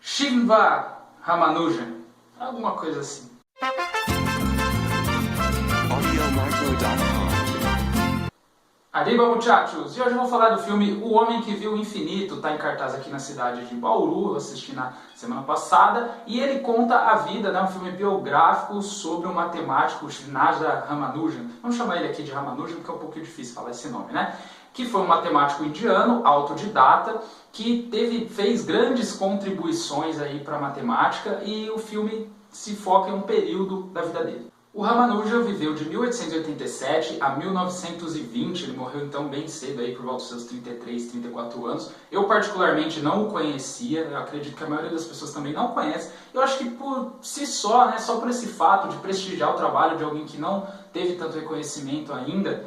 Shiva Ramanujan, alguma coisa assim. Arriba, muchachos! E hoje eu vou falar do filme O Homem que Viu o Infinito, está em cartaz aqui na cidade de Bauru, eu assisti na semana passada, e ele conta a vida, né, um filme biográfico sobre o matemático Srinath Ramanujan. Vamos chamar ele aqui de Ramanujan porque é um pouquinho difícil falar esse nome, né? Que foi um matemático indiano, autodidata, que fez grandes contribuições aí para a matemática, e o filme se foca em um período da vida dele. O Ramanujan viveu de 1887 a 1920, ele morreu então bem cedo, aí, por volta dos seus 33, 34 anos. Eu particularmente não o conhecia, eu acredito que a maioria das pessoas também não conhece. Eu acho que por si só, né, só por esse fato de prestigiar o trabalho de alguém que não teve tanto reconhecimento ainda,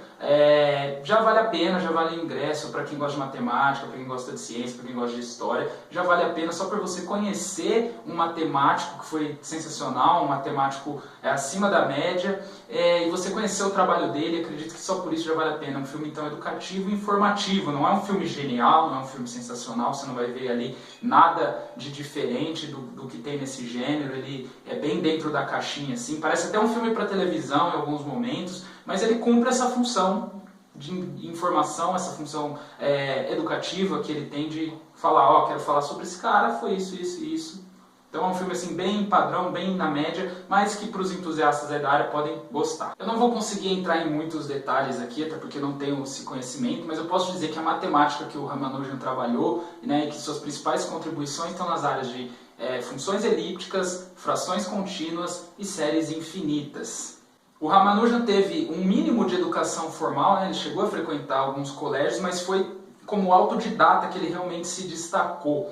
já vale a pena, já vale o ingresso para quem gosta de matemática, para quem gosta de ciência, para quem gosta de história, já vale a pena só por você conhecer um matemático que foi sensacional, um matemático acima da média, e você conhecer o trabalho dele, acredito que só por isso já vale a pena. É um filme então educativo e informativo, não é um filme genial, não é um filme sensacional, você não vai ver ali nada de diferente do que tem nesse gênero, ele é bem dentro da caixinha, assim, parece até um filme para televisão em alguns momentos, mas ele cumpre essa função de informação, essa função educativa que ele tem de falar, quero falar sobre esse cara, foi isso, isso e isso. Então é um filme assim bem padrão, bem na média, mas que para os entusiastas da área podem gostar. Eu não vou conseguir entrar em muitos detalhes aqui, até porque não tenho esse conhecimento, mas eu posso dizer que a matemática que o Ramanujan trabalhou, né, e que suas principais contribuições estão nas áreas de funções elípticas, frações contínuas e séries infinitas. O Ramanujan teve um mínimo de educação formal, né? Ele chegou a frequentar alguns colégios, mas foi como autodidata que ele realmente se destacou.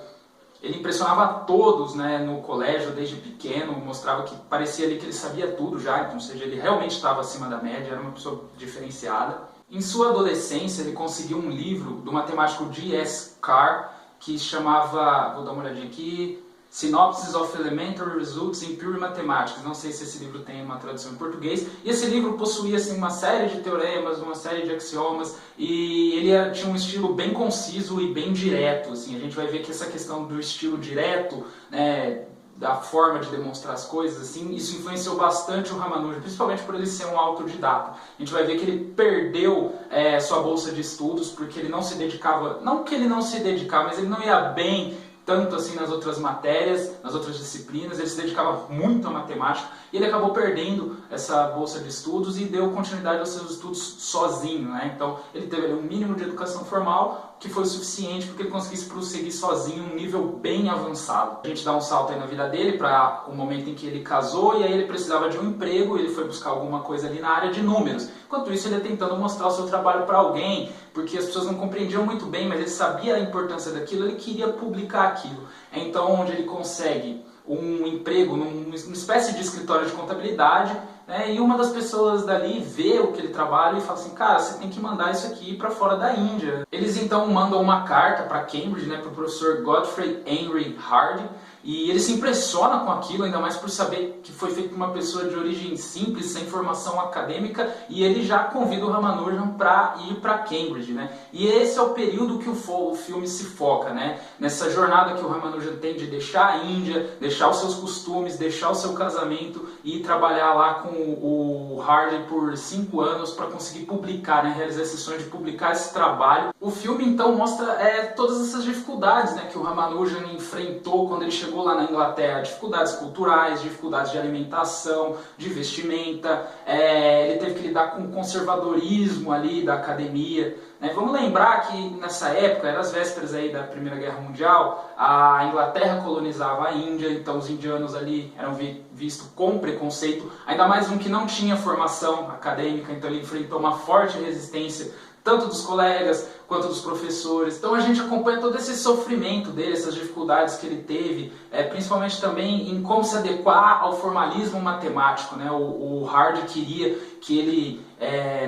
Ele impressionava a todos, né, no colégio desde pequeno, mostrava que parecia ali que ele sabia tudo já, então, ou seja, ele realmente estava acima da média, era uma pessoa diferenciada. Em sua adolescência ele conseguiu um livro do matemático G.S. Carr, que chamava, vou dar uma olhadinha aqui, Synopsis of Elementary Results in Pure Mathematics. Não sei se esse livro tem uma tradução em português. E esse livro possuía assim, uma série de teoremas, uma série de axiomas, e ele tinha um estilo bem conciso e bem direto. Assim. A gente vai ver que essa questão do estilo direto, né, da forma de demonstrar as coisas, assim, isso influenciou bastante o Ramanujan, principalmente por ele ser um autodidata. A gente vai ver que ele perdeu sua bolsa de estudos porque ele não se dedicava, não que ele não se dedicava, mas ele não ia bem tanto assim nas outras matérias, nas outras disciplinas, ele se dedicava muito à matemática e ele acabou perdendo essa bolsa de estudos e deu continuidade aos seus estudos sozinho, né? Então ele teve um mínimo de educação formal que foi o suficiente para que ele conseguisse prosseguir sozinho um nível bem avançado. A gente dá um salto aí na vida dele para o momento em que ele casou e aí ele precisava de um emprego, ele foi buscar alguma coisa ali na área de números. Enquanto isso ele ia tentando mostrar o seu trabalho para alguém, porque as pessoas não compreendiam muito bem, mas ele sabia a importância daquilo, ele queria publicar aquilo. É então onde ele consegue um emprego numa espécie de escritório de contabilidade, né, e uma das pessoas dali vê o que ele trabalha e fala assim, cara, você tem que mandar isso aqui para fora da Índia. Eles então mandam uma carta para Cambridge, né, para o professor Godfrey Henry Hardy, e ele se impressiona com aquilo, ainda mais por saber que foi feito por uma pessoa de origem simples, sem formação acadêmica, e ele já convida o Ramanujan para ir para Cambridge, né? E esse é o período que o filme se foca, né? Nessa jornada que o Ramanujan tem de deixar a Índia, deixar os seus costumes, deixar o seu casamento e ir trabalhar lá com o Hardy por 5 anos para conseguir publicar, né? Realizar esse sonho de publicar esse trabalho. O filme então mostra todas essas dificuldades, né, que o Ramanujan enfrentou quando ele chegou lá na Inglaterra, dificuldades culturais, dificuldades de alimentação, de vestimenta, ele teve que lidar com o conservadorismo ali da academia, né? Vamos lembrar que nessa época, eram as vésperas aí da Primeira Guerra Mundial, a Inglaterra colonizava a Índia, então os indianos ali eram vistos com preconceito, ainda mais um que não tinha formação acadêmica, então ele enfrentou uma forte resistência tanto dos colegas, quanto dos professores. Então a gente acompanha todo esse sofrimento dele, essas dificuldades que ele teve, principalmente também em como se adequar ao formalismo matemático, né? O Hard queria que ele,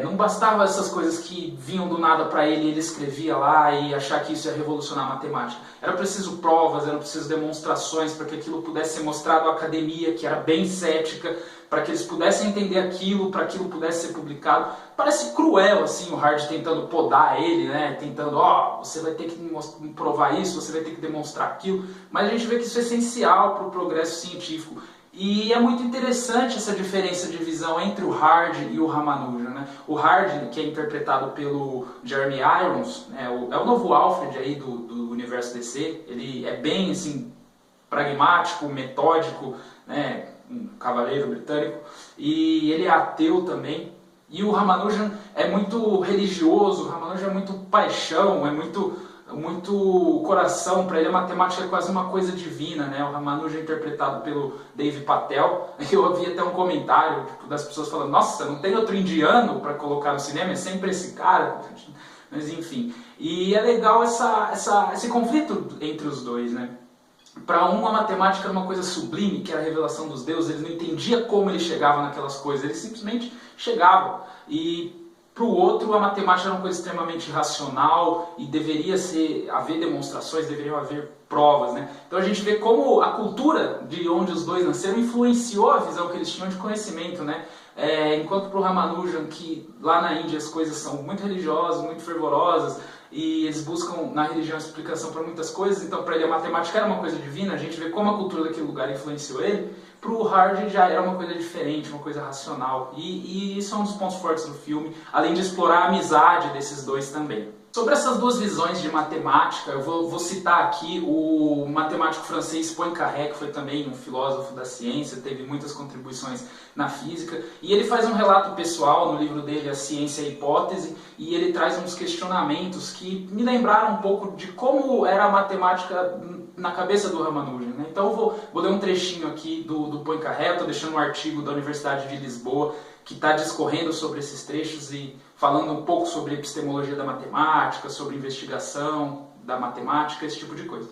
não bastava essas coisas que vinham do nada para ele, ele escrevia lá e achar que isso ia revolucionar a matemática. Era preciso provas, era preciso demonstrações para que aquilo pudesse ser mostrado à academia, que era bem cética, para que eles pudessem entender aquilo, para que aquilo pudesse ser publicado. Parece cruel assim o Hard tentando podar ele, né? Tentando, você vai ter que provar isso, você vai ter que demonstrar aquilo. Mas a gente vê que isso é essencial para o progresso científico. E é muito interessante essa diferença de visão entre o Hard e o Ramanujan, né? O Hard, que é interpretado pelo Jeremy Irons, né? É o novo Alfred aí do universo DC. Ele é bem assim pragmático, metódico, né? Um cavaleiro britânico, e ele é ateu também. E o Ramanujan é muito religioso, o Ramanujan é muito paixão, é muito coração. Para ele a matemática é quase uma coisa divina, né? O Ramanujan é interpretado pelo Dev Patel. Eu ouvi até um comentário das pessoas falando: nossa, não tem outro indiano para colocar no cinema, é sempre esse cara. Mas enfim, e é legal esse conflito entre os dois, né? Para um, a matemática era uma coisa sublime, que era a revelação dos deuses. Ele não entendia como ele chegava naquelas coisas, ele simplesmente chegava. E para o outro, a matemática era uma coisa extremamente racional e deveria haver demonstrações, deveriam haver provas, né? Então a gente vê como a cultura de onde os dois nasceram influenciou a visão que eles tinham de conhecimento, né? Enquanto para o Ramanujan, que lá na Índia as coisas são muito religiosas, muito fervorosas, e eles buscam na religião explicação para muitas coisas, então para ele a matemática era uma coisa divina. A gente vê como a cultura daquele lugar influenciou ele. Para o Hard já era uma coisa diferente, uma coisa racional, e isso é um dos pontos fortes do filme, além de explorar a amizade desses dois também. Sobre essas duas visões de matemática, eu vou citar aqui o matemático francês Poincaré, que foi também um filósofo da ciência, teve muitas contribuições na física, e ele faz um relato pessoal no livro dele, A Ciência e a Hipótese, e ele traz uns questionamentos que me lembraram um pouco de como era a matemática na cabeça do Ramanujan, né? Então eu vou ler um trechinho aqui do Poincaré. Estou deixando um artigo da Universidade de Lisboa que está discorrendo sobre esses trechos e falando um pouco sobre epistemologia da matemática, sobre investigação da matemática, esse tipo de coisa.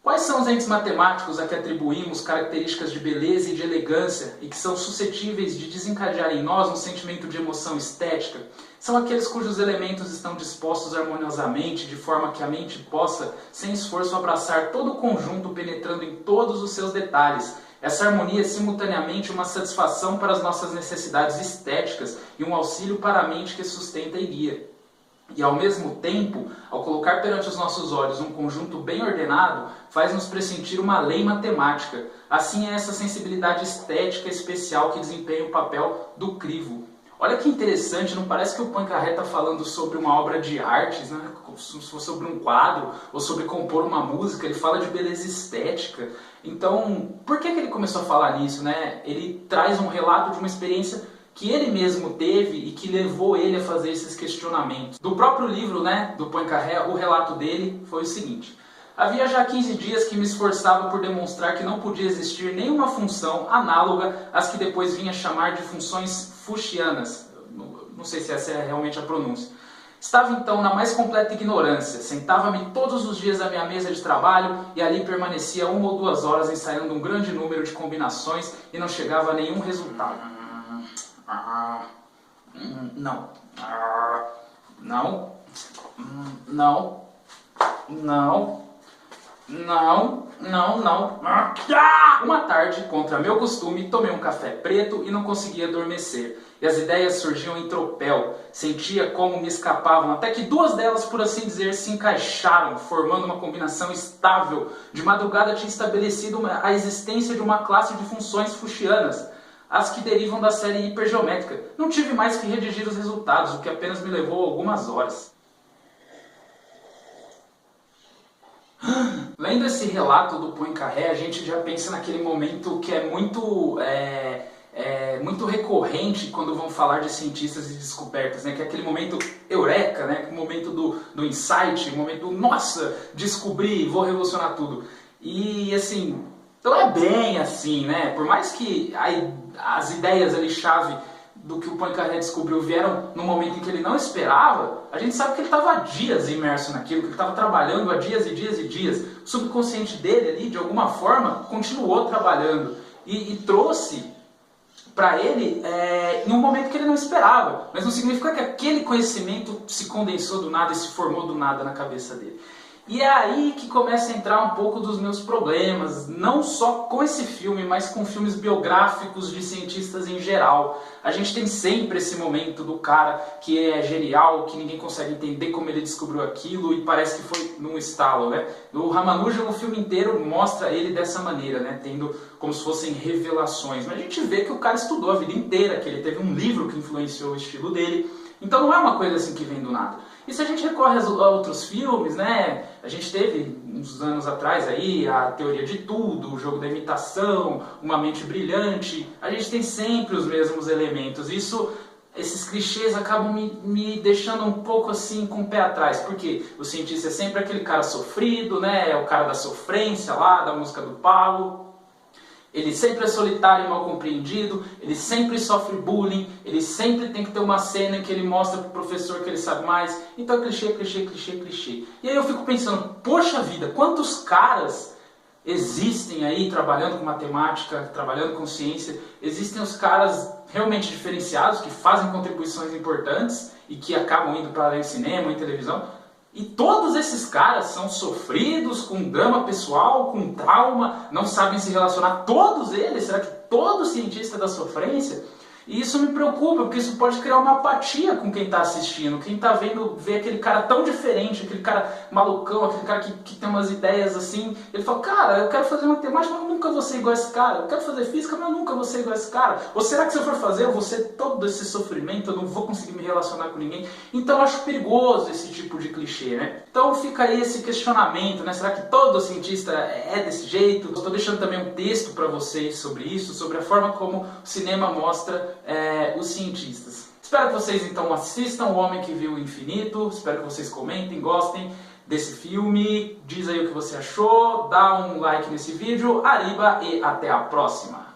Quais são os entes matemáticos a que atribuímos características de beleza e de elegância e que são suscetíveis de desencadear em nós um sentimento de emoção estética? São aqueles cujos elementos estão dispostos harmoniosamente, de forma que a mente possa, sem esforço, abraçar todo o conjunto, penetrando em todos os seus detalhes. Essa harmonia é simultaneamente uma satisfação para as nossas necessidades estéticas e um auxílio para a mente que sustenta e guia. E ao mesmo tempo, ao colocar perante os nossos olhos um conjunto bem ordenado, faz-nos pressentir uma lei matemática. Assim é essa sensibilidade estética especial que desempenha o papel do crivo. Olha que interessante, não parece que o Poincaré está falando sobre uma obra de artes, né? Sobre um quadro, ou sobre compor uma música. Ele fala de beleza estética. Então, por que ele começou a falar nisso, né? Ele traz um relato de uma experiência que ele mesmo teve e que levou ele a fazer esses questionamentos. Do próprio livro, né, do Poincaré, o relato dele foi o seguinte: havia já 15 dias que me esforçava por demonstrar que não podia existir nenhuma função análoga às que depois vinha chamar de funções fouchianas. Não sei se essa é realmente a pronúncia. Estava então na mais completa ignorância. Sentava-me todos os dias à minha mesa de trabalho e ali permanecia 1 ou 2 horas ensaiando um grande número de combinações e não chegava a nenhum resultado. Não. Não. Não. Não. Não. Uma tarde, contra meu costume, tomei um café preto e não conseguia adormecer. E as ideias surgiam em tropel. Sentia como me escapavam, até que 2 delas, por assim dizer, se encaixaram, formando uma combinação estável. De madrugada tinha estabelecido a existência de uma classe de funções fouchianas, as que derivam da série hipergeométrica. Não tive mais que redigir os resultados, o que apenas me levou algumas horas. Lendo esse relato do Poincaré, a gente já pensa naquele momento que é muito recorrente quando vão falar de cientistas e descobertas, né? Que é aquele momento eureka, né? O momento do insight, o momento do nossa, descobri, vou revolucionar tudo. E assim, então é bem assim, né? Por mais que as ideias ali chave do que o Poincaré descobriu vieram no momento em que ele não esperava, a gente sabe que ele estava há dias imerso naquilo, que ele estava trabalhando há dias e dias e dias. O subconsciente dele ali, de alguma forma, continuou trabalhando e trouxe para ele em um momento que ele não esperava. Mas não significa que aquele conhecimento se condensou do nada e se formou do nada na cabeça dele. E é aí que começa a entrar um pouco dos meus problemas, não só com esse filme, mas com filmes biográficos de cientistas em geral. A gente tem sempre esse momento do cara que é genial, que ninguém consegue entender como ele descobriu aquilo e parece que foi num estalo, né? O Ramanujan, o filme inteiro mostra ele dessa maneira, né? Tendo como se fossem revelações. Mas a gente vê que o cara estudou a vida inteira, que ele teve um livro que influenciou o estilo dele. Então não é uma coisa assim que vem do nada. E se a gente recorre a outros filmes, né? A gente teve uns anos atrás aí a Teoria de Tudo, o Jogo da Imitação, Uma Mente Brilhante. A gente tem sempre os mesmos elementos. Esses clichês acabam me deixando um pouco assim com o pé atrás. Porque o cientista é sempre aquele cara sofrido, né? É o cara da sofrência lá, da música do Paulo. Ele sempre é solitário e mal compreendido, ele sempre sofre bullying, ele sempre tem que ter uma cena em que ele mostra pro professor que ele sabe mais. Então clichê, clichê, clichê, clichê. E aí eu fico pensando, poxa vida, quantos caras existem aí trabalhando com matemática, trabalhando com ciência? Existem os caras realmente diferenciados, que fazem contribuições importantes e que acabam indo para além do cinema e televisão. E todos esses caras são sofridos, com drama pessoal, com trauma, não sabem se relacionar. Todos eles, será que todo cientista é da sofrência? E isso me preocupa, porque isso pode criar uma apatia com quem está assistindo. Quem está vendo, vê aquele cara tão diferente, aquele cara malucão, aquele cara que tem umas ideias assim. Ele fala, cara, eu quero fazer matemática, mas eu nunca vou ser igual a esse cara. Eu quero fazer física, mas eu nunca vou ser igual a esse cara. Ou será que se eu for fazer, eu vou ser todo esse sofrimento, eu não vou conseguir me relacionar com ninguém? Então eu acho perigoso esse tipo de clichê, né? Então fica aí esse questionamento, né? Será que todo cientista é desse jeito? Estou deixando também um texto para vocês sobre isso, sobre a forma como o cinema mostra os cientistas. Espero que vocês então assistam O Homem que Viu o Infinito, espero que vocês comentem, gostem desse filme, diz aí o que você achou, dá um like nesse vídeo, arriba e até a próxima!